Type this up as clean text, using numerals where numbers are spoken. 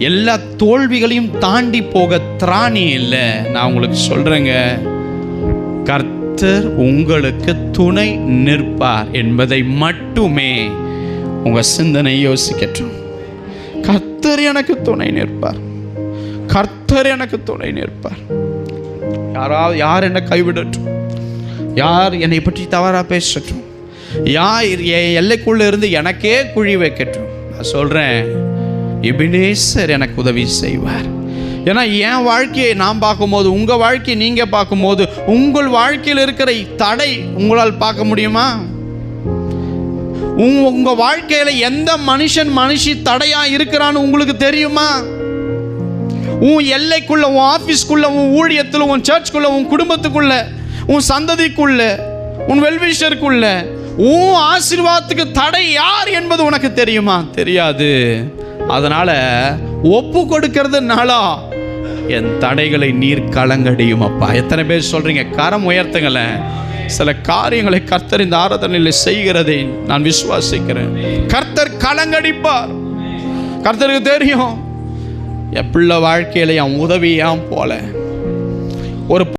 எல்லா தோல்விகளையும் தாண்டி போக திராணி இல்லை. நான் உங்களுக்கு சொல்றேங்க, கர்த்தர் உங்களுக்கு துணை நிற்பார் என்பதை மட்டுமே உங்க சிந்தனை யோசிக்கட்டும். கர்த்தர் எனக்கு துணை நிற்பார், கர்த்தர் எனக்கு துணை நிற்பார். யார் என்னை கைவிடட்டும், யார் என்னை பற்றி தவறா பேசட்டும், யார் என் எல்லைக்குள்ள இருந்து எனக்கே குழி வைக்கட்டும், நான் சொல்றேன், எபினேசர் எனக்கு உதவி செய்வார். ஏன்னா என் வாழ்க்கையை நான் பார்க்கும்போது, உங்க வாழ்க்கையை நீங்க பார்க்கும்போது, உங்கள் வாழ்க்கையில் இருக்கிற தடை உங்களால் பார்க்க முடியுமா? உங்க வாழ்க்கையில எந்த மனுஷி தடையா இருக்கிறான்னு உங்களுக்கு தெரியுமா? உன் எல்லைக்குள்ள, உன் ஆபீஸ்க்குள்ள, உன் ஊழியத்துல, உன் சர்ச்சுக்குள்ள, உன் குடும்பத்துக்குள்ள, உன் சந்ததிக்குள்ள, உன் வெல்விஷருக்குள்ள, உன் ஆசீர்வாதத்துக்கு தடை யார் என்பது உனக்கு தெரியுமா? தெரியாது. அதனால ஒப்பு கொடுக்கிறதுனால என் தடைகளை நீர் கலங்கடியும் அப்பா. எத்தனை பேர் சொல்றீங்க? கரம் உயர்த்துங்கள. சில காரியங்களை கர்த்தர் இந்த ஆராதனையில் செய்கிறதை நான் விசுவாசிக்கிறேன். கர்த்தர் கலங்கடிப்பார். கர்த்தருக்கு தெரியும் என் பிள்ளை வாழ்க்கையில என் உதவியாம் போல ஒரு